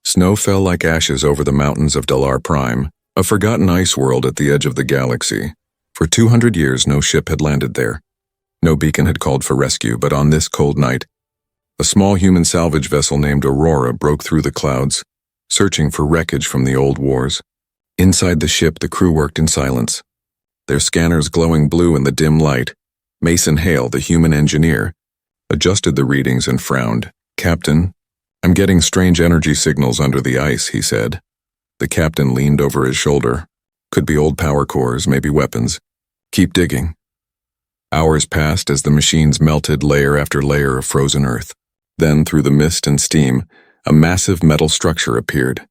Snow fell like ashes over the mountains of Dalar Prime, a forgotten ice world at the edge of the galaxy. For 200 years, no ship had landed there. No beacon had called for rescue, but on this cold night, a small human salvage vessel named Aurora broke through the clouds, searching for wreckage from the old wars. Inside the ship, the crew worked in silence, their scanners glowing blue in the dim light. Mason Hale, the human engineer, adjusted the readings and frowned. "Captain, I'm getting strange energy signals under the ice," he said. The captain leaned over his shoulder. "Could be old power cores, maybe weapons. Keep digging." Hours passed as the machines melted layer after layer of frozen earth. Then, through the mist and steam, a massive metal structure appeared,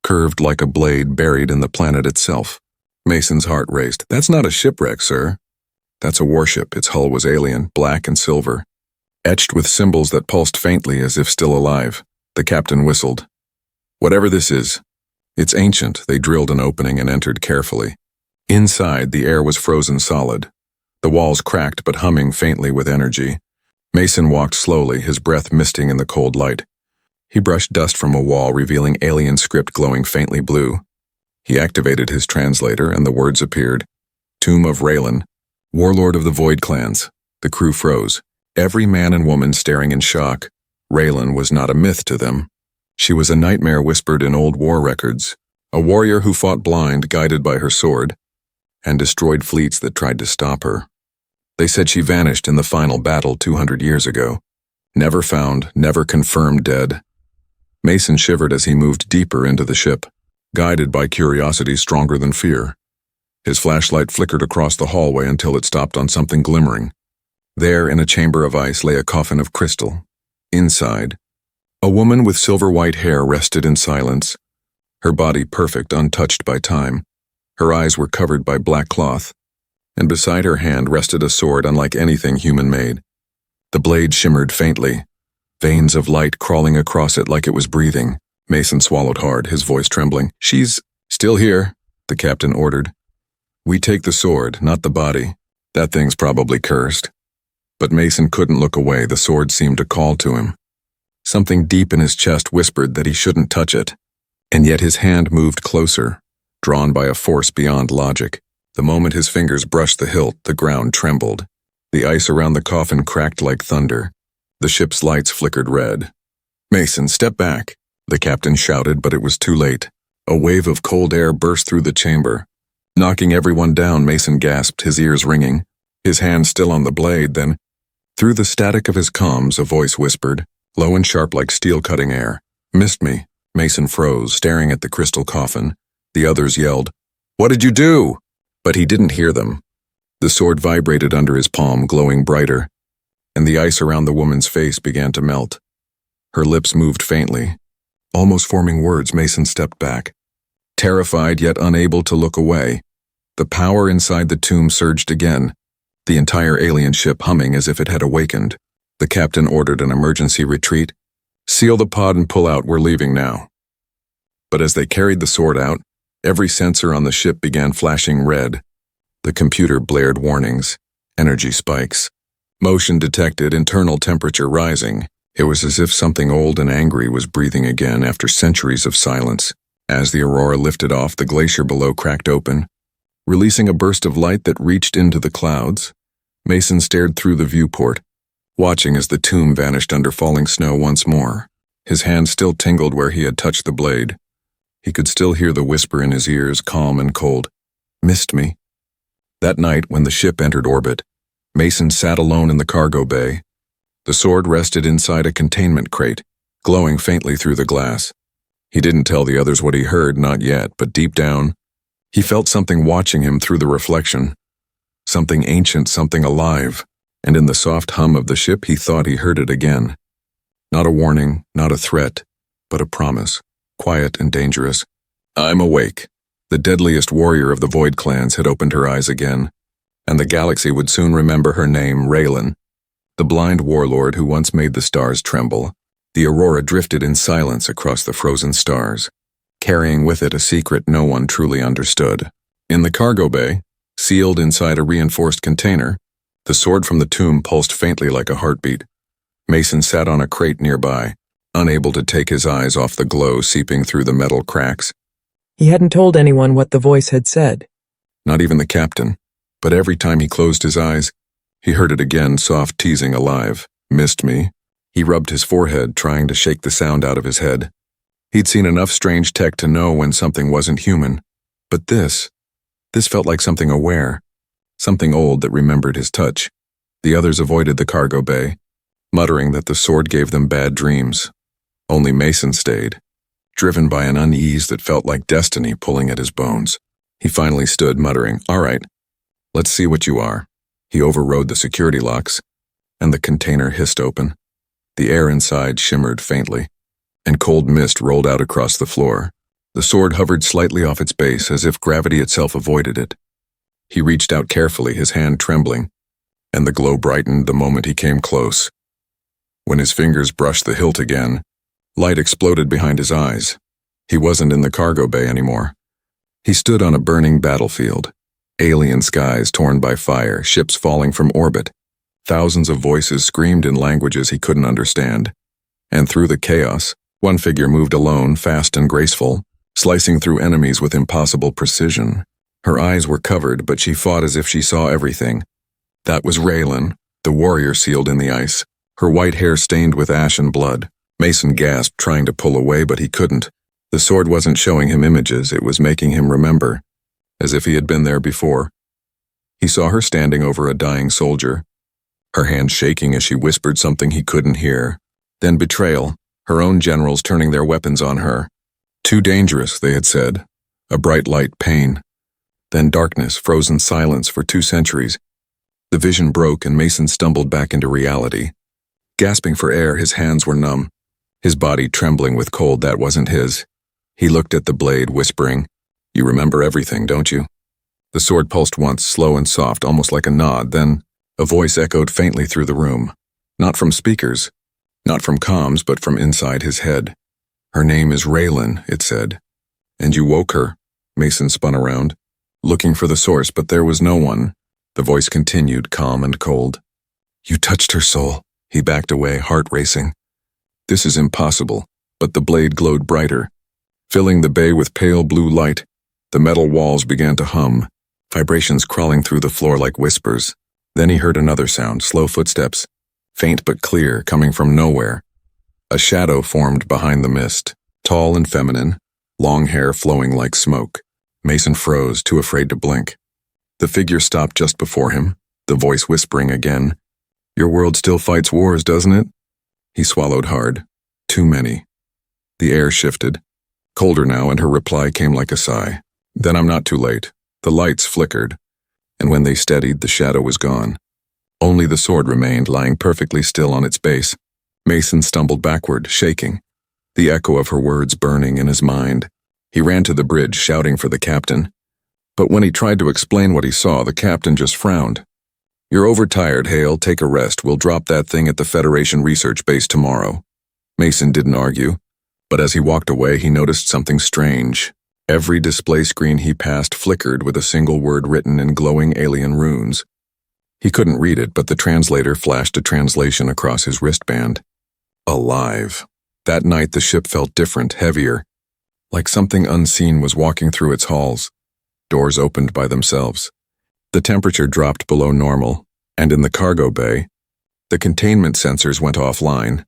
curved like a blade buried in the planet itself. Mason's heart raced. "That's not a shipwreck, sir. That's a warship." Its hull was alien, black and silver, etched with symbols that pulsed faintly as if still alive. The captain whistled. "Whatever this is, it's ancient." They drilled an opening and entered carefully. Inside, the air was frozen solid, the walls cracked but humming faintly with energy. Mason walked slowly, his breath misting in the cold light. He brushed dust from a wall, revealing alien script glowing faintly blue. He activated his translator, and the words appeared. "Tomb of Raylan, warlord of the Void clans." The crew froze, every man and woman staring in shock. Raylan was not a myth to them. She was a nightmare whispered in old war records, a warrior who fought blind, guided by her sword, and destroyed fleets that tried to stop her. They said she vanished in the final battle 200 years ago. Never found, never confirmed dead. Mason shivered as he moved deeper into the ship, guided by curiosity stronger than fear. His flashlight flickered across the hallway until it stopped on something glimmering. There, in a chamber of ice, lay a coffin of crystal. Inside, a woman with silver-white hair rested in silence, her body perfect, untouched by time. Her eyes were covered by black cloth, and beside her hand rested a sword unlike anything human-made. The blade shimmered faintly, veins of light crawling across it like it was breathing. Mason swallowed hard, his voice trembling. "She's still here," the captain ordered. "We take the sword, not the body. That thing's probably cursed." But Mason couldn't look away. The sword seemed to call to him. Something deep in his chest whispered that he shouldn't touch it. And yet his hand moved closer, drawn by a force beyond logic. The moment his fingers brushed the hilt, the ground trembled. The ice around the coffin cracked like thunder. The ship's lights flickered red. "Mason, step back," the captain shouted, but it was too late. A wave of cold air burst through the chamber, knocking everyone down. Mason gasped, his ears ringing, his hand still on the blade. Then, through the static of his comms, a voice whispered, low and sharp like steel cutting air. "Missed me." Mason froze, staring at the crystal coffin. The others yelled, "What did you do?" But he didn't hear them. The sword vibrated under his palm, glowing brighter, and the ice around the woman's face began to melt. Her lips moved faintly, almost forming words. Mason stepped back, terrified yet unable to look away. The power inside the tomb surged again, the entire alien ship humming as if it had awakened. The captain ordered an emergency retreat. "Seal the pod and pull out, we're leaving now." But as they carried the sword out, every sensor on the ship began flashing red. The computer blared warnings, energy spikes, motion detected, internal temperature rising. It was as if something old and angry was breathing again after centuries of silence. As the Aurora lifted off, the glacier below cracked open, releasing a burst of light that reached into the clouds. Mason stared through the viewport, watching as the tomb vanished under falling snow once more. His hand still tingled where he had touched the blade. He could still hear the whisper in his ears, calm and cold. "Missed me." That night, when the ship entered orbit, Mason sat alone in the cargo bay. The sword rested inside a containment crate, glowing faintly through the glass. He didn't tell the others what he heard, not yet, but deep down, he felt something watching him through the reflection. Something ancient, something alive, and in the soft hum of the ship he thought he heard it again. Not a warning, not a threat, but a promise, quiet and dangerous. "I'm awake." The deadliest warrior of the Void clans had opened her eyes again, and the galaxy would soon remember her name, Raylan, the blind warlord who once made the stars tremble. The Aurora drifted in silence across the frozen stars, carrying with it a secret no one truly understood. In the cargo bay, sealed inside a reinforced container, the sword from the tomb pulsed faintly like a heartbeat. Mason sat on a crate nearby, unable to take his eyes off the glow seeping through the metal cracks. He hadn't told anyone what the voice had said. Not even the captain. But every time he closed his eyes, he heard it again, soft teasing alive. Missed me. He rubbed his forehead, trying to shake the sound out of his head. He'd seen enough strange tech to know when something wasn't human. But this felt like something aware. Something old that remembered his touch. The others avoided the cargo bay, muttering that the sword gave them bad dreams. Only Mason stayed, driven by an unease that felt like destiny pulling at his bones. He finally stood, muttering, "All right, let's see what you are." He overrode the security locks, and the container hissed open. The air inside shimmered faintly, and cold mist rolled out across the floor. The sword hovered slightly off its base, as if gravity itself avoided it. He reached out carefully, his hand trembling, and the glow brightened the moment he came close. When his fingers brushed the hilt again, light exploded behind his eyes. He wasn't in the cargo bay anymore. He stood on a burning battlefield. Alien skies torn by fire, ships falling from orbit. Thousands of voices screamed in languages he couldn't understand. And through the chaos, one figure moved alone, fast and graceful, slicing through enemies with impossible precision. Her eyes were covered, but she fought as if she saw everything. That was Raylan, the warrior sealed in the ice, her white hair stained with ash and blood. Mason gasped, trying to pull away, but he couldn't. The sword wasn't showing him images, it was making him remember, as if he had been there before. He saw her standing over a dying soldier, her hand shaking as she whispered something he couldn't hear. Then betrayal, her own generals turning their weapons on her. Too dangerous, they had said. A bright light, pain. Then darkness, frozen silence for 2 centuries. The vision broke and Mason stumbled back into reality. Gasping for air, his hands were numb, his body trembling with cold that wasn't his. He looked at the blade, whispering, "You remember everything, don't you?" The sword pulsed once, slow and soft, almost like a nod, then a voice echoed faintly through the room. Not from speakers, not from comms, but from inside his head. "Her name is Raylan," it said. "And you woke her." Mason spun around, looking for the source, but there was no one. The voice continued, calm and cold. "You touched her soul." He backed away, heart racing. This is impossible, but the blade glowed brighter. Filling the bay with pale blue light, the metal walls began to hum, vibrations crawling through the floor like whispers. Then he heard another sound, slow footsteps, faint but clear, coming from nowhere. A shadow formed behind the mist, tall and feminine, long hair flowing like smoke. Mason froze, too afraid to blink. The figure stopped just before him, the voice whispering again, "Your world still fights wars, doesn't it?" He swallowed hard. Too many. The air shifted, colder now, and her reply came like a sigh. "Then I'm not too late." The lights flickered, and when they steadied, the shadow was gone. Only the sword remained, lying perfectly still on its base. Mason stumbled backward, shaking, the echo of her words burning in his mind. He ran to the bridge, shouting for the captain. But when he tried to explain what he saw, the captain just frowned. "You're overtired, Hale. Take a rest. We'll drop that thing at the Federation research base tomorrow." Mason didn't argue, but as he walked away, he noticed something strange. Every display screen he passed flickered with a single word written in glowing alien runes. He couldn't read it, but the translator flashed a translation across his wristband. Alive. That night the ship felt different, heavier, like something unseen was walking through its halls. Doors opened by themselves. The temperature dropped below normal, and in the cargo bay, the containment sensors went offline.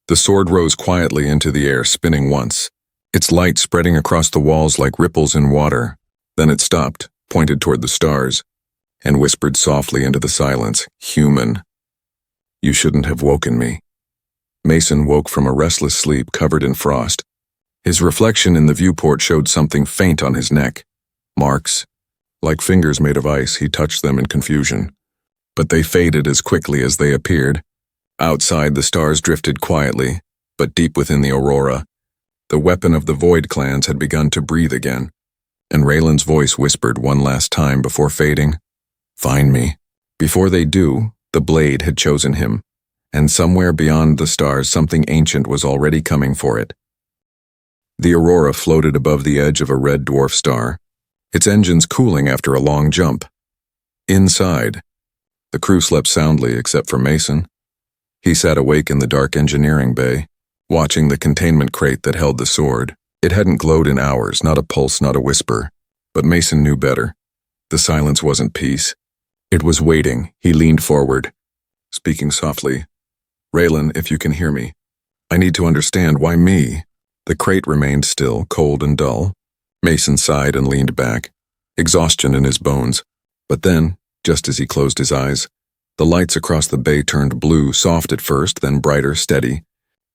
The sword rose quietly into the air, spinning once, its light spreading across the walls like ripples in water. Then it stopped, pointed toward the stars, and whispered softly into the silence, "Human. You shouldn't have woken me." Mason woke from a restless sleep covered in frost. His reflection in the viewport showed something faint on his neck. Marks. Like fingers made of ice, he touched them in confusion. But they faded as quickly as they appeared. Outside, the stars drifted quietly, but deep within the aurora, the weapon of the Void clans had begun to breathe again, and Raylan's voice whispered one last time before fading, "Find me." Before they do, the blade had chosen him, and somewhere beyond the stars something ancient was already coming for it. The aurora floated above the edge of a red dwarf star, its engines cooling after a long jump. Inside, the crew slept soundly except for Mason. He sat awake in the dark engineering bay, watching the containment crate that held the sword. It hadn't glowed in hours, not a pulse, not a whisper. But Mason knew better. The silence wasn't peace. It was waiting. He leaned forward, speaking softly. "Raylan, if you can hear me, I need to understand why me." The crate remained still, cold and dull. Mason sighed and leaned back, exhaustion in his bones. But then, just as he closed his eyes, the lights across the bay turned blue, soft at first, then brighter, steady.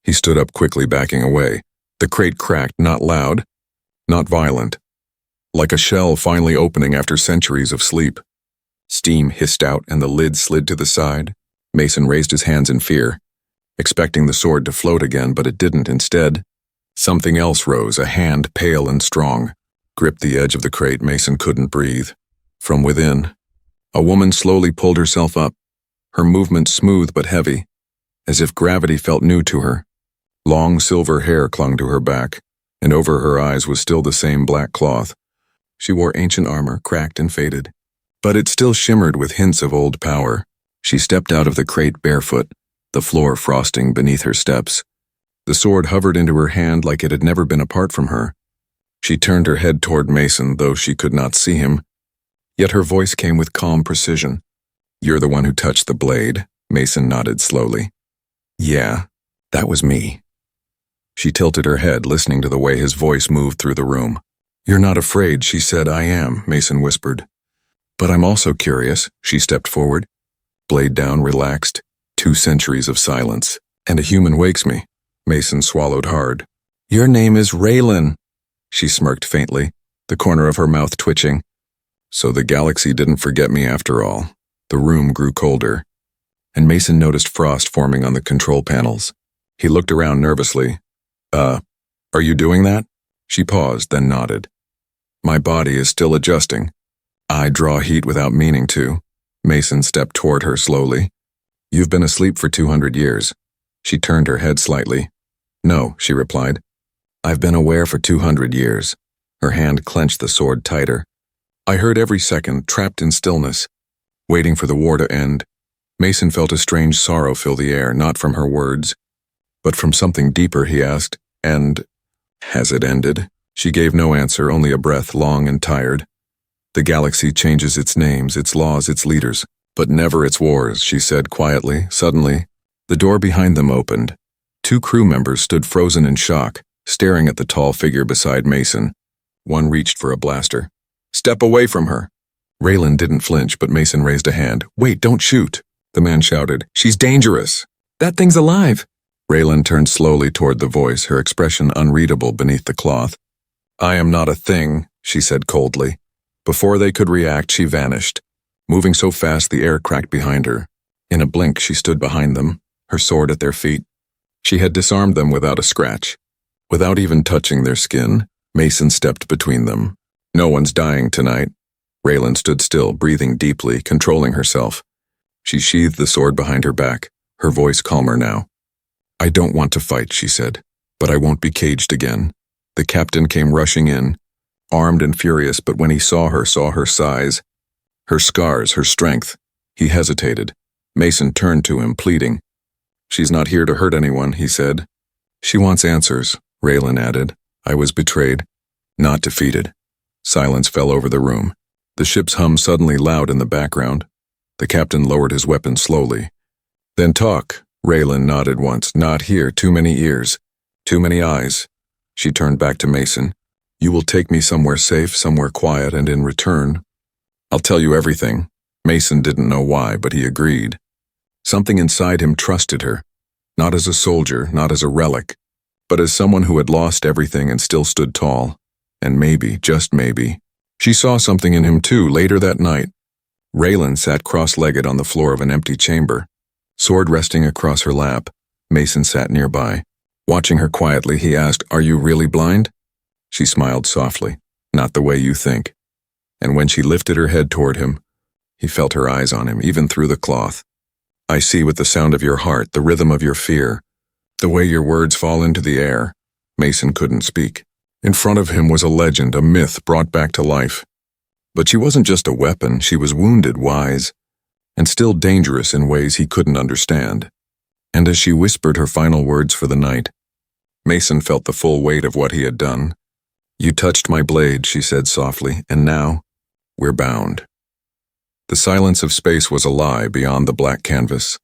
He stood up quickly, backing away. The crate cracked, not loud, not violent. Like a shell finally opening after centuries of sleep. Steam hissed out and the lid slid to the side. Mason raised his hands in fear, expecting the sword to float again, but it didn't. Instead, something else rose, a hand, pale and strong, gripped the edge of the crate. Mason couldn't breathe. From within, a woman slowly pulled herself up, her movement smooth but heavy, as if gravity felt new to her. Long silver hair clung to her back, and over her eyes was still the same black cloth. She wore ancient armor, cracked and faded, but it still shimmered with hints of old power. She stepped out of the crate barefoot, the floor frosting beneath her steps. The sword hovered into her hand like it had never been apart from her. She turned her head toward Mason, though she could not see him. Yet her voice came with calm precision. "You're the one who touched the blade," Mason nodded slowly. "Yeah, that was me." She tilted her head, listening to the way his voice moved through the room. "You're not afraid," she said. "I am," Mason whispered. "But I'm also curious." She stepped forward, blade down, relaxed. 2 centuries of silence. "And a human wakes me." Mason swallowed hard. "Your name is Raylan," she smirked faintly, the corner of her mouth twitching. So the galaxy didn't forget me after all. The room grew colder, and Mason noticed frost forming on the control panels. He looked around nervously. Are you doing that?" She paused, then nodded. "My body is still adjusting. I draw heat without meaning to." Mason stepped toward her slowly. "You've been asleep for 200 years. She turned her head slightly. "No," she replied. "I've been aware for 200 years. Her hand clenched the sword tighter. "I heard every second, trapped in stillness, waiting for the war to end." Mason felt a strange sorrow fill the air, not from her words, but from something deeper. He asked, "And has it ended?" She gave no answer, only a breath, long and tired. "The galaxy changes its names, its laws, its leaders, but never its wars," she said quietly. Suddenly, the door behind them opened. 2 crew members stood frozen in shock, staring at the tall figure beside Mason. One reached for a blaster. "Step away from her." Raylan didn't flinch, but Mason raised a hand. "Wait, don't shoot," the man shouted. "She's dangerous." "That thing's alive." Raylan turned slowly toward the voice, her expression unreadable beneath the cloth. "I am not a thing," she said coldly. Before they could react, she vanished, moving so fast the air cracked behind her. In a blink, she stood behind them, her sword at their feet. She had disarmed them without a scratch. Without even touching their skin, Mason stepped between them. "No one's dying tonight." Raylan stood still, breathing deeply, controlling herself. She sheathed the sword behind her back, her voice calmer now. "I don't want to fight," she said, "but I won't be caged again." The captain came rushing in, armed and furious, but when he saw her size, her scars, her strength, he hesitated. Mason turned to him, pleading. "She's not here to hurt anyone," he said. "She wants answers," Raylan added. "I was betrayed, not defeated." Silence fell over the room. The ship's hum suddenly loud in the background. The captain lowered his weapon slowly. "Then talk." Raylan nodded once. "Not here. Too many ears. Too many eyes." She turned back to Mason. "You will take me somewhere safe, somewhere quiet, and in return, I'll tell you everything." Mason didn't know why, but he agreed. Something inside him trusted her, not as a soldier, not as a relic, but as someone who had lost everything and still stood tall. And maybe, just maybe, she saw something in him too. Later that night, Raylan sat cross-legged on the floor of an empty chamber, sword resting across her lap. Mason sat nearby. Watching her quietly, he asked, "Are you really blind?" She smiled softly. "Not the way you think." And when she lifted her head toward him, he felt her eyes on him, even through the cloth. "I see with the sound of your heart, the rhythm of your fear, the way your words fall into the air." Mason couldn't speak. In front of him was a legend, a myth brought back to life. But she wasn't just a weapon, she was wounded, wise, and still dangerous in ways he couldn't understand. And as she whispered her final words for the night, Mason felt the full weight of what he had done. "You touched my blade," she said softly, "and now, we're bound." The silence of space was a lie beyond the black canvas.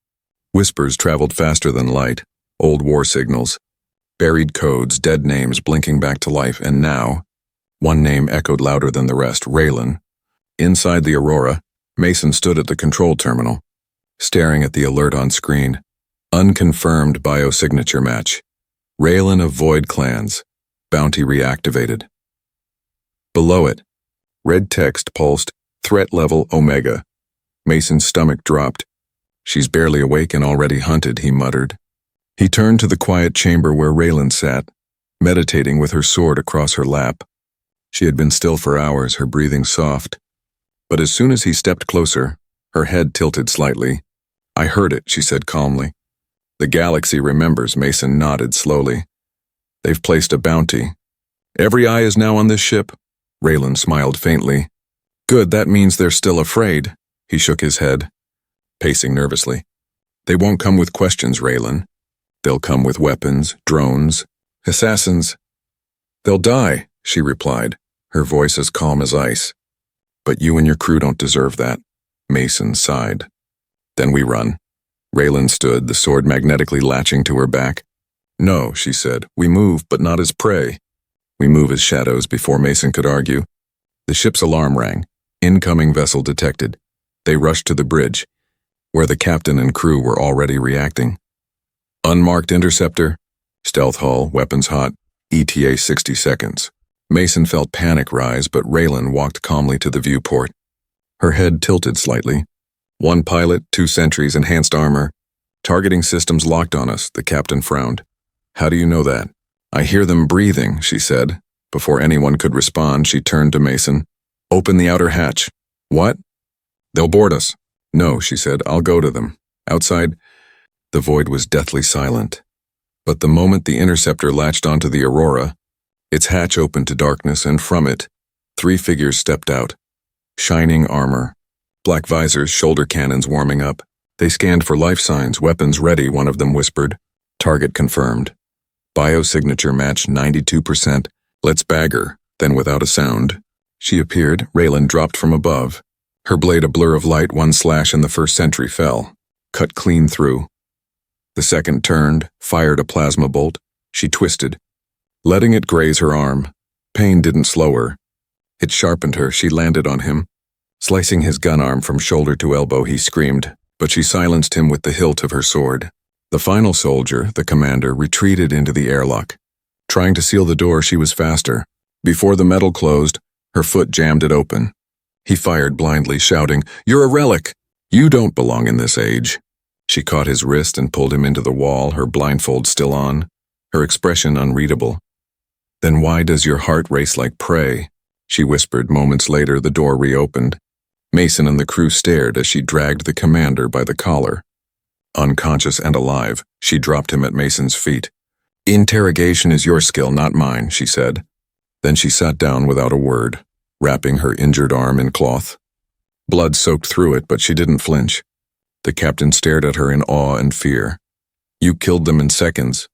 Whispers traveled faster than light, old war signals, buried codes, dead names blinking back to life, and now, one name echoed louder than the rest, Raylan. Inside the Aurora, Mason stood at the control terminal, staring at the alert on screen. Unconfirmed biosignature match. Raylan of Void Clans. Bounty reactivated. Below it, red text pulsed, threat level Omega. Mason's stomach dropped. "She's barely awake and already hunted," he muttered. He turned to the quiet chamber where Raylan sat, meditating with her sword across her lap. She had been still for hours, her breathing soft. But as soon as he stepped closer, her head tilted slightly. "I heard it," she said calmly. "The galaxy remembers," Mason nodded slowly. "They've placed a bounty. Every eye is now on this ship." Raylan smiled faintly. "Good, that means they're still afraid." He shook his head, pacing nervously. "They won't come with questions, Raylan. They'll come with weapons, drones, assassins. They'll die," she replied, her voice as calm as ice. "But you and your crew don't deserve that." Mason sighed. "Then we run." Raylan stood, the sword magnetically latching to her back. "No," she said, "we move, but not as prey. We move as shadows." Before Mason could argue, the ship's alarm rang. Incoming vessel detected. They rushed to the bridge, where the captain and crew were already reacting. "Unmarked interceptor, stealth hull, weapons hot, ETA 60 seconds. Mason felt panic rise, but Raylan walked calmly to the viewport. Her head tilted slightly. "One pilot, 2 sentries, enhanced armor. Targeting systems locked on us," the captain frowned. "How do you know that?" "I hear them breathing," she said. Before anyone could respond, she turned to Mason. "Open the outer hatch." "What?" "They'll board us." "No," she said, "I'll go to them. Outside." The void was deathly silent. But the moment the interceptor latched onto the Aurora, its hatch opened to darkness, and from it, 3 figures stepped out. Shining armor, black visors, shoulder cannons warming up. They scanned for life signs, weapons ready, one of them whispered. Target confirmed. Biosignature match 92%. Let's bag her. Then without a sound, she appeared. Raylan dropped from above. Her blade a blur of light, 1 slash and the first sentry fell, cut clean through. The second turned, fired a plasma bolt. She twisted, letting it graze her arm. Pain didn't slow her. It sharpened her. She landed on him. Slicing his gun arm from shoulder to elbow, he screamed, but she silenced him with the hilt of her sword. The final soldier, the commander, retreated into the airlock. Trying to seal the door, she was faster. Before the metal closed, her foot jammed it open. He fired blindly, shouting, "You're a relic! You don't belong in this age." She caught his wrist and pulled him into the wall, her blindfold still on, her expression unreadable. "Then why does your heart race like prey?" she whispered. Moments later, the door reopened. Mason and the crew stared as she dragged the commander by the collar. Unconscious and alive, she dropped him at Mason's feet. "Interrogation is your skill, not mine," she said. Then she sat down without a word, wrapping her injured arm in cloth. Blood soaked through it, but she didn't flinch. The captain stared at her in awe and fear. "You killed them in seconds."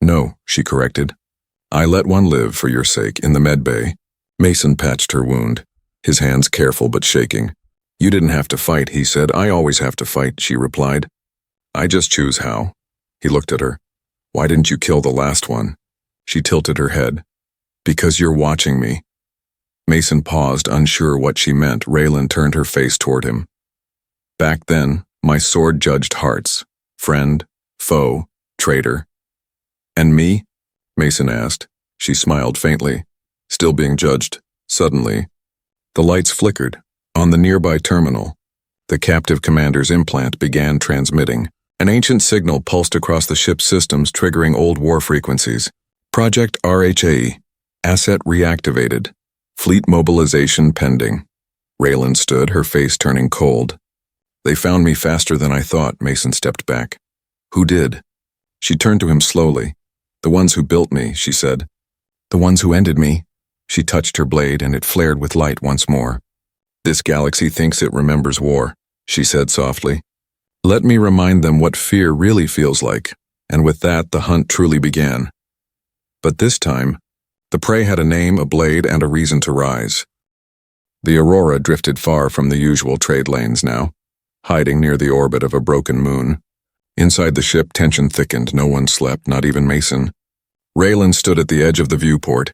"No," she corrected. "I let one live for your sake in the med bay." Mason patched her wound, his hands careful but shaking. "You didn't have to fight," he said. "I always have to fight," she replied. "I just choose how." He looked at her. "Why didn't you kill the last one?" She tilted her head. "Because you're watching me." Mason paused, unsure what she meant. Raylan turned her face toward him. "Back then, my sword judged hearts. Friend, foe, traitor." "And me?" Mason asked. She smiled faintly, still being judged. Suddenly, the lights flickered. On the nearby terminal, the captive commander's implant began transmitting. An ancient signal pulsed across the ship's systems, triggering old war frequencies. Project RHA. Asset reactivated. Fleet mobilization pending. Raylan stood, her face turning cold. "They found me faster than I thought." Mason stepped back. "Who did?" She turned to him slowly. "The ones who built me," she said. "The ones who ended me." She touched her blade and it flared with light once more. "This galaxy thinks it remembers war," she said softly. "Let me remind them what fear really feels like." And with that, the hunt truly began. But this time, the prey had a name, a blade, and a reason to rise. The Aurora drifted far from the usual trade lanes now, hiding near the orbit of a broken moon. Inside the ship, tension thickened. No one slept, not even Mason. Raylan stood at the edge of the viewport,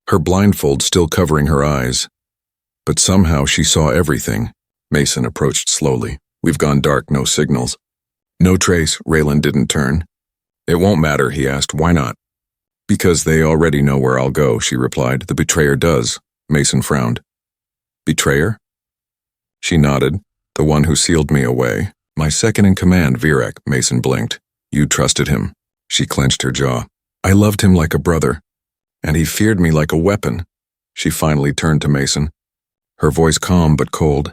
her blindfold still covering her eyes. But somehow she saw everything. Mason approached slowly. We've gone dark, no signals. No trace. Raylan didn't turn. It won't matter, he asked. Why not? Because they already know where I'll go, she replied. The betrayer does. Mason frowned. Betrayer? She nodded. The one who sealed me away. My second-in-command, Virek. Mason blinked. You trusted him. She clenched her jaw. I loved him like a brother, and he feared me like a weapon. She finally turned to Mason, her voice calm but cold.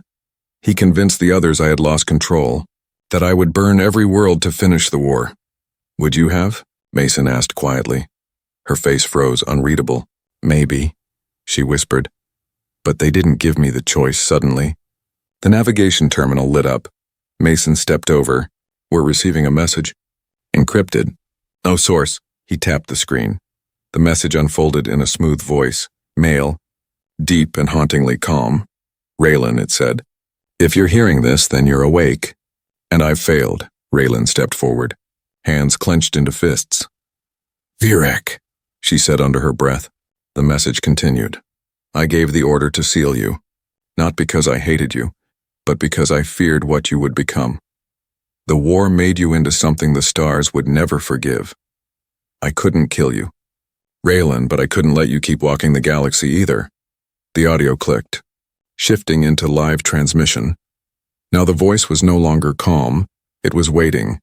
He convinced the others I had lost control, that I would burn every world to finish the war. Would you have? Mason asked quietly. Her face froze, unreadable. Maybe, she whispered. But they didn't give me the choice suddenly. The navigation terminal lit up. Mason stepped over. We're receiving a message. Encrypted. No source. He tapped the screen. The message unfolded in a smooth voice. Male. Deep and hauntingly calm. Raylan, it said. If you're hearing this, then you're awake. And I've failed. Raylan stepped forward, hands clenched into fists. Virek, she said under her breath. The message continued. I gave the order to seal you. Not because I hated you, but because I feared what you would become. The war made you into something the stars would never forgive. I couldn't kill you, Raylan, but I couldn't let you keep walking the galaxy either. The audio clicked, shifting into live transmission. Now the voice was no longer calm, it was waiting.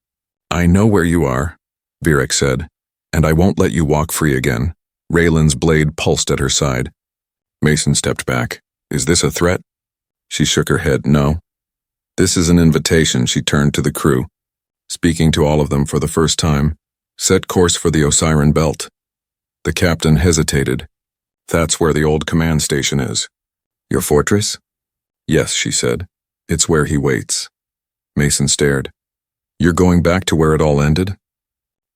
I know where you are, Virek said, and I won't let you walk free again. Raylan's blade pulsed at her side. Mason stepped back. Is this a threat? She shook her head. No. This is an invitation. She turned to the crew, speaking to all of them for the first time. Set course for the Osiren Belt. The captain hesitated. That's where the old command station is. Your fortress? Yes, she said. It's where he waits. Mason stared. You're going back to where it all ended?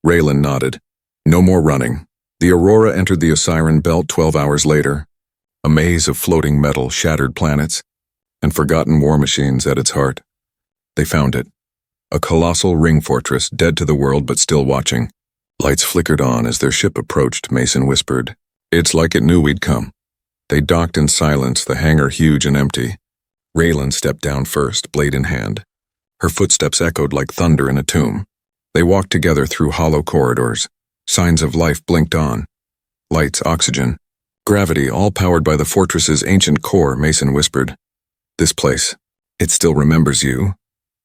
Raylan nodded. No more running. The Aurora entered the Osiren Belt 12 hours later. A maze of floating metal, shattered planets, and forgotten war machines at its heart. They found it. A colossal ring fortress, dead to the world but still watching. Lights flickered on as their ship approached, Mason whispered. It's like it knew we'd come. They docked in silence, the hangar huge and empty. Raylan stepped down first, blade in hand. Her footsteps echoed like thunder in a tomb. They walked together through hollow corridors. Signs of life blinked on. Lights, oxygen, gravity, all powered by the fortress's ancient core, Mason whispered. This place, it still remembers you.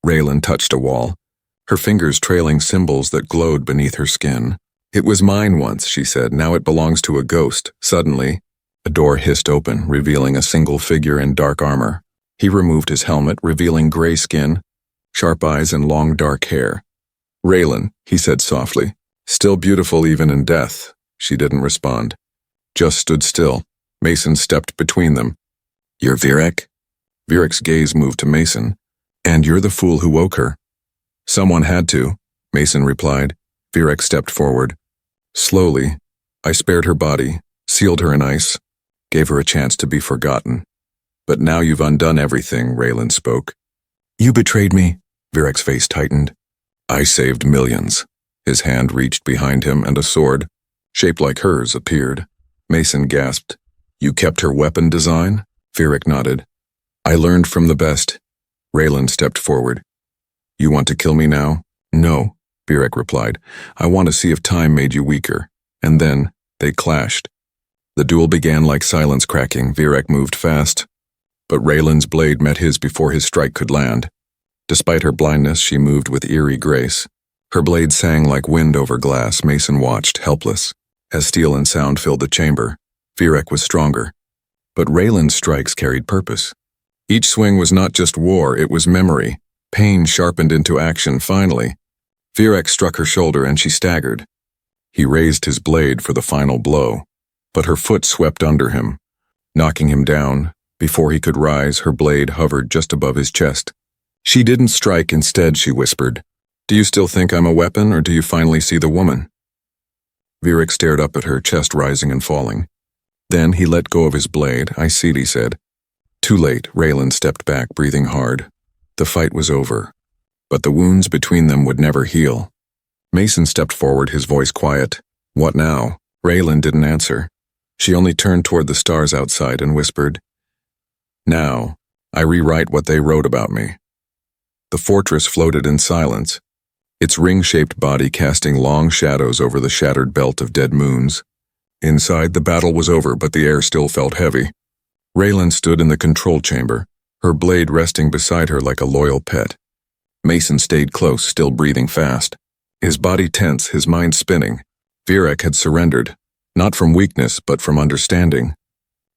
Raylan touched a wall, her fingers trailing symbols that glowed beneath her skin. It was mine once, she said. Now it belongs to a ghost. Suddenly, a door hissed open, revealing a single figure in dark armor. He removed his helmet, revealing gray skin, sharp eyes, and long dark hair. Raylan, he said softly. Still beautiful even in death. She didn't respond. Just stood still. Mason stepped between them. You're Virek? Virek's gaze moved to Mason. And you're the fool who woke her. Someone had to, Mason replied. Virek stepped forward. Slowly, I spared her body, sealed her in ice, gave her a chance to be forgotten. But now you've undone everything, Raylan spoke. You betrayed me. Virek's face tightened. I saved millions. His hand reached behind him and a sword, shaped like hers, appeared. Mason gasped. You kept her weapon design? Virek nodded. I learned from the best. Raylan stepped forward. You want to kill me now? No, Virek replied. I want to see if time made you weaker. And then, they clashed. The duel began like silence cracking. Virek moved fast, but Raylan's blade met his before his strike could land. Despite her blindness, she moved with eerie grace. Her blade sang like wind over glass. Mason watched, helpless, as steel and sound filled the chamber. Virek was stronger, but Raylan's strikes carried purpose. Each swing was not just war, it was memory. Pain sharpened into action. Finally, Virek struck her shoulder and she staggered. He raised his blade for the final blow, but her foot swept under him, knocking him down. Before he could rise, her blade hovered just above his chest. She didn't strike. Instead, she whispered, Do you still think I'm a weapon, or do you finally see the woman? Virak stared up at her, chest rising and falling. Then he let go of his blade. "I see," he said. Too late, Raylan stepped back, breathing hard. The fight was over. But the wounds between them would never heal. Mason stepped forward, his voice quiet. "What now?" Raylan didn't answer. She only turned toward the stars outside and whispered, "Now, I rewrite what they wrote about me." The fortress floated in silence, its ring-shaped body casting long shadows over the shattered belt of dead moons. Inside, the battle was over, but the air still felt heavy. Raylan stood in the control chamber, her blade resting beside her like a loyal pet. Mason stayed close, still breathing fast. His body tense, his mind spinning. Virak had surrendered, not from weakness, but from understanding.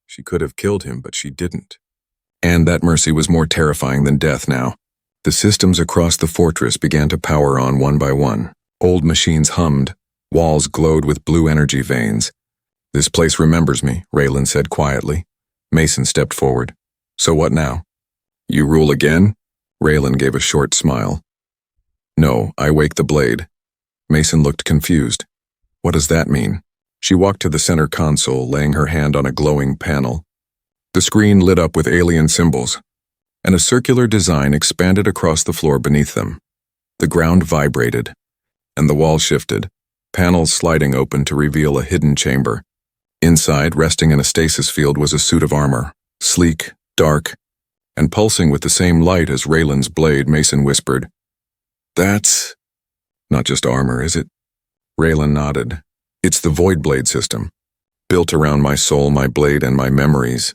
She could have killed him, but she didn't. And that mercy was more terrifying than death now. The systems across the fortress began to power on one by one. Old machines hummed, walls glowed with blue energy veins. "This place remembers me," Raylan said quietly. Mason stepped forward. "So what now?" "You rule again?" Raylan gave a short smile. "No, I wake the blade." Mason looked confused. "What does that mean?" She walked to the center console, laying her hand on a glowing panel. The screen lit up with alien symbols, and a circular design expanded across the floor beneath them. The ground vibrated, and the wall shifted, panels sliding open to reveal a hidden chamber. Inside, resting in a stasis field, was a suit of armor, sleek, dark, and pulsing with the same light as Raylan's blade. Mason whispered, "That's not just armor, is it?" Raylan nodded. "It's the Void Blade system, built around my soul, my blade, and my memories."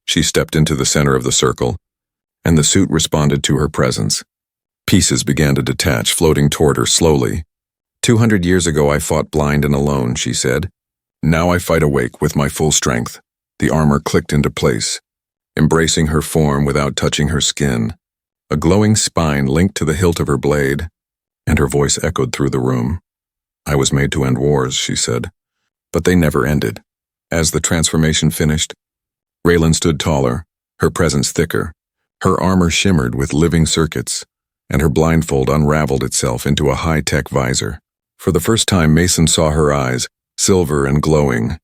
She stepped into the center of the circle, and the suit responded to her presence. Pieces began to detach, floating toward her slowly. "200 years ago I fought blind and alone," she said. "Now I fight awake with my full strength." The armor clicked into place, embracing her form without touching her skin. A glowing spine linked to the hilt of her blade, and her voice echoed through the room. "I was made to end wars," she said, "but they never ended." As the transformation finished, Raylan stood taller, her presence thicker. Her armor shimmered with living circuits, and her blindfold unraveled itself into a high-tech visor. For the first time, Mason saw her eyes, silver and glowing.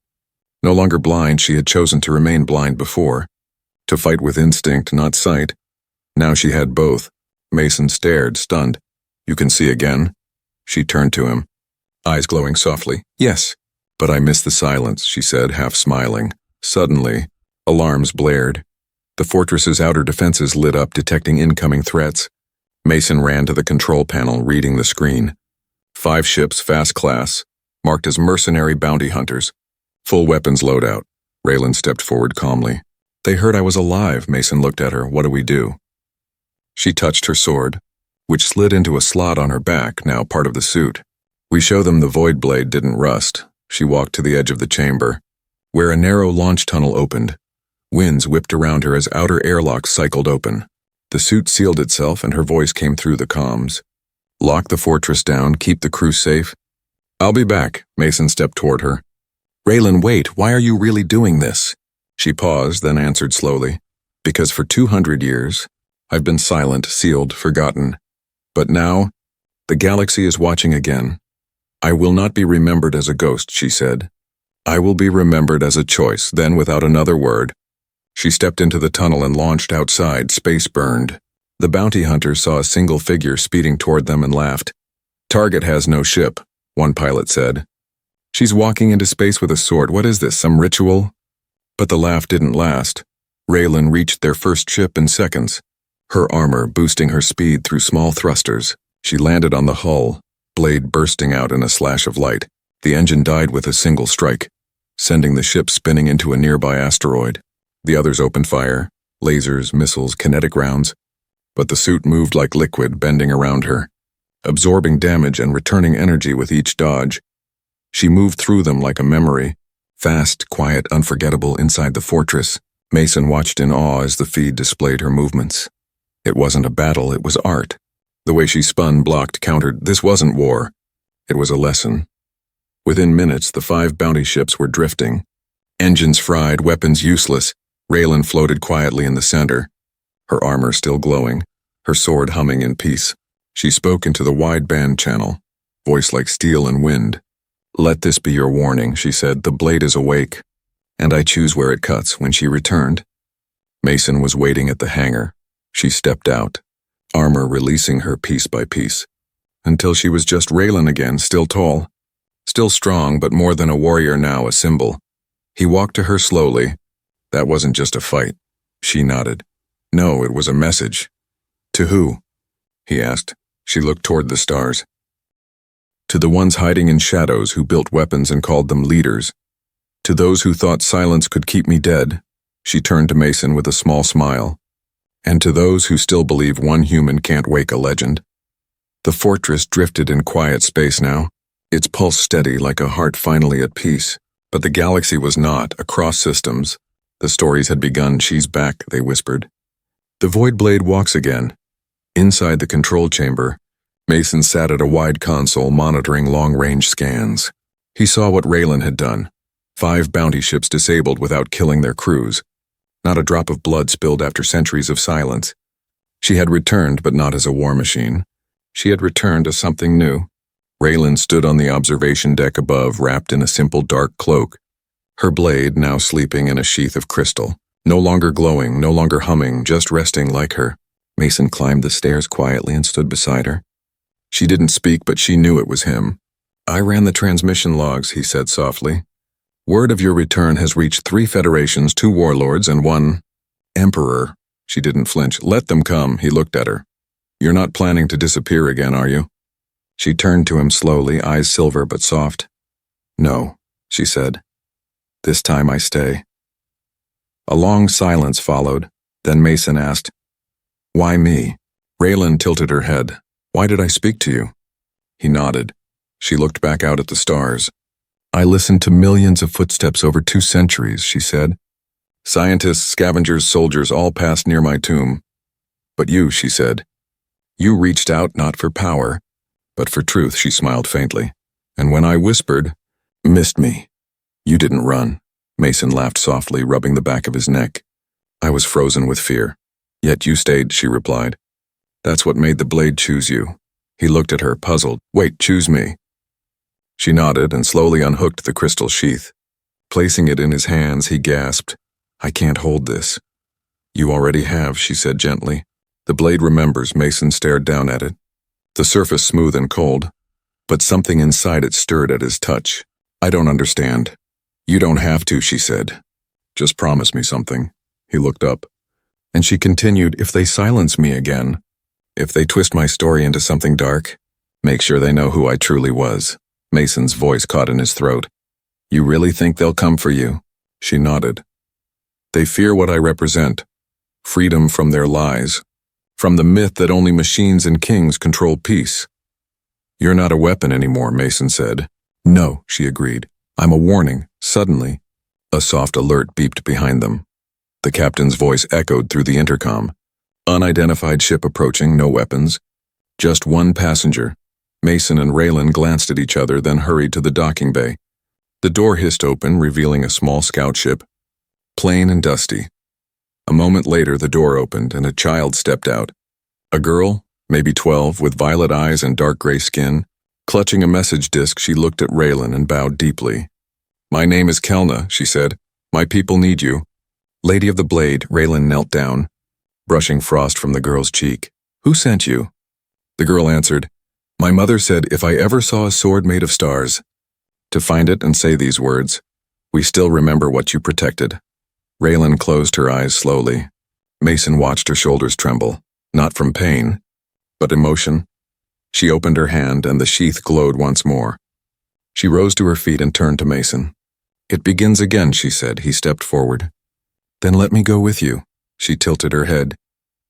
No longer blind, she had chosen to remain blind before, to fight with instinct, not sight. Now she had both. Mason stared, stunned. "You can see again?" She turned to him, eyes glowing softly. "Yes, but I miss the silence," she said, half smiling. Suddenly, alarms blared. The fortress's outer defenses lit up, detecting incoming threats. Mason ran to the control panel, reading the screen. 5 ships, fast class, marked as mercenary bounty hunters. Full weapons loadout. Raylan stepped forward calmly. "They heard I was alive," Mason looked at her. "What do we do?" She touched her sword, which slid into a slot on her back, now part of the suit. "We show them the Void Blade didn't rust." She walked to the edge of the chamber, where a narrow launch tunnel opened. Winds whipped around her as outer airlocks cycled open. The suit sealed itself, and her voice came through the comms. "Lock the fortress down, keep the crew safe." "I'll be back." Mason stepped toward her. "Raylan, wait, why are you really doing this?" She paused, then answered slowly. "Because for 200 years, I've been silent, sealed, forgotten. But now, the galaxy is watching again. I will not be remembered as a ghost," she said. "I will be remembered as a choice." Then, without another word, she stepped into the tunnel and launched outside. Space burned. The bounty hunters saw a single figure speeding toward them and laughed. "Target has no ship," one pilot said. "She's walking into space with a sword. What is this, some ritual?" But the laugh didn't last. Raylan reached their first ship in seconds, her armor boosting her speed through small thrusters. She landed on the hull, blade bursting out in a slash of light. The engine died with a single strike, sending the ship spinning into a nearby asteroid. The others opened fire, lasers, missiles, kinetic rounds, but the suit moved like liquid, bending around her, absorbing damage and returning energy with each dodge. She moved through them like a memory, fast, quiet, unforgettable inside the fortress. Mason watched in awe as the feed displayed her movements. It wasn't a battle, it was art. The way she spun, blocked, countered, this wasn't war. It was a lesson. Within minutes, the 5 bounty ships were drifting. Engines fried, weapons useless. Raylan floated quietly in the center, her armor still glowing, her sword humming in peace. She spoke into the wideband channel, voice like steel and wind. Let this be your warning, she said. The blade is awake, and I choose where it cuts. When she returned, Mason was waiting at the hangar. She stepped out, armor releasing her piece by piece, until she was just Raylan again, still tall, still strong, but more than a warrior now, a symbol. He walked to her slowly. That wasn't just a fight. She nodded. No, it was a message. To who? He asked. She looked toward the stars. To the ones hiding in shadows who built weapons and called them leaders. To those who thought silence could keep me dead. She turned to Mason with a small smile. And to those who still believe one human can't wake a legend. The fortress drifted in quiet space now, its pulse steady like a heart finally at peace. But the galaxy was not, across systems. The stories had begun. She's back, they whispered. The Void Blade walks again. Inside the control chamber, Mason sat at a wide console monitoring long-range scans. He saw what Raylan had done. 5 bounty ships disabled without killing their crews. Not a drop of blood spilled after centuries of silence. She had returned, but not as a war machine. She had returned as something new. Raylan stood on the observation deck above, wrapped in a simple dark cloak. Her blade now sleeping in a sheath of crystal. No longer glowing, no longer humming, just resting like her. Mason climbed the stairs quietly and stood beside her. She didn't speak, but she knew it was him. I ran the transmission logs, he said softly. Word of your return has reached 3 federations, 2 warlords, and 1 emperor. She didn't flinch. Let them come, he looked at her. You're not planning to disappear again, are you? She turned to him slowly, eyes silver but soft. No, she said. This time I stay. A long silence followed. Then Mason asked, Why me? Raylan tilted her head. Why did I speak to you? He nodded. She looked back out at the stars. I listened to millions of footsteps over 2 centuries, she said. Scientists, scavengers, soldiers all passed near my tomb. But you, she said. You reached out not for power, but for truth, she smiled faintly. And when I whispered, missed me. You didn't run. Mason laughed softly, rubbing the back of his neck. I was frozen with fear. Yet you stayed, she replied. That's what made the blade choose you. He looked at her, puzzled. Wait, choose me. She nodded and slowly unhooked the crystal sheath. Placing it in his hands, he gasped, I can't hold this. You already have, she said gently. The blade remembers. Mason stared down at it. The surface smooth and cold, but something inside it stirred at his touch. I don't understand. You don't have to, she said. Just promise me something. He looked up. And she continued, if they silence me again, if they twist my story into something dark, make sure they know who I truly was. Mason's voice caught in his throat. You really think they'll come for you? She nodded. They fear what I represent. Freedom from their lies. From the myth that only machines and kings control peace. You're not a weapon anymore, Mason said. No, she agreed. I'm a warning. Suddenly, a soft alert beeped behind them. The captain's voice echoed through the intercom. Unidentified ship approaching, no weapons. Just 1 passenger. Mason and Raylan glanced at each other, then hurried to the docking bay. The door hissed open, revealing a small scout ship. Plain and dusty. A moment later, the door opened and a child stepped out. A girl, maybe 12, with violet eyes and dark gray skin. Clutching a message disc, she looked at Raylan and bowed deeply. My name is Kelna, she said. My people need you. Lady of the Blade, Raylan knelt down, brushing frost from the girl's cheek. Who sent you? The girl answered, My mother said if I ever saw a sword made of stars, to find it and say these words, we still remember what you protected. Raylan closed her eyes slowly. Mason watched her shoulders tremble, not from pain, but emotion. She opened her hand and the sheath glowed once more. She rose to her feet and turned to Mason. It begins again, she said. He stepped forward. Then let me go with you. She tilted her head.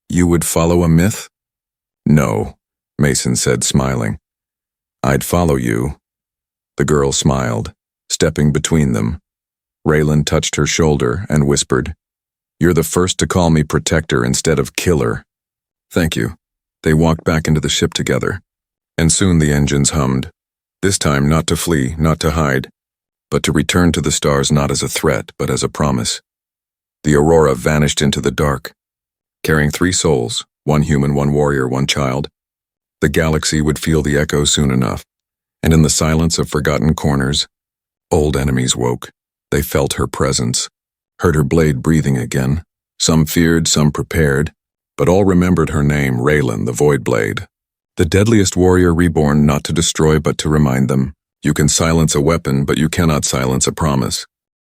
You would follow a myth? No, Mason said, smiling. I'd follow you. The girl smiled, stepping between them. Raylan touched her shoulder and whispered, You're the first to call me protector instead of killer. Thank you. They walked back into the ship together, and soon the engines hummed. This time not to flee, not to hide, but to return to the stars not as a threat, but as a promise. The Aurora vanished into the dark, carrying 3 souls, 1 human, 1 warrior, 1 child. The galaxy would feel the echo soon enough, And in the silence of forgotten corners, old enemies woke. They felt her presence, heard her blade breathing again. Some feared, some prepared, but all remembered her name, Raylan, the Void Blade. The deadliest warrior reborn not to destroy but to remind them. You can silence a weapon, but you cannot silence a promise.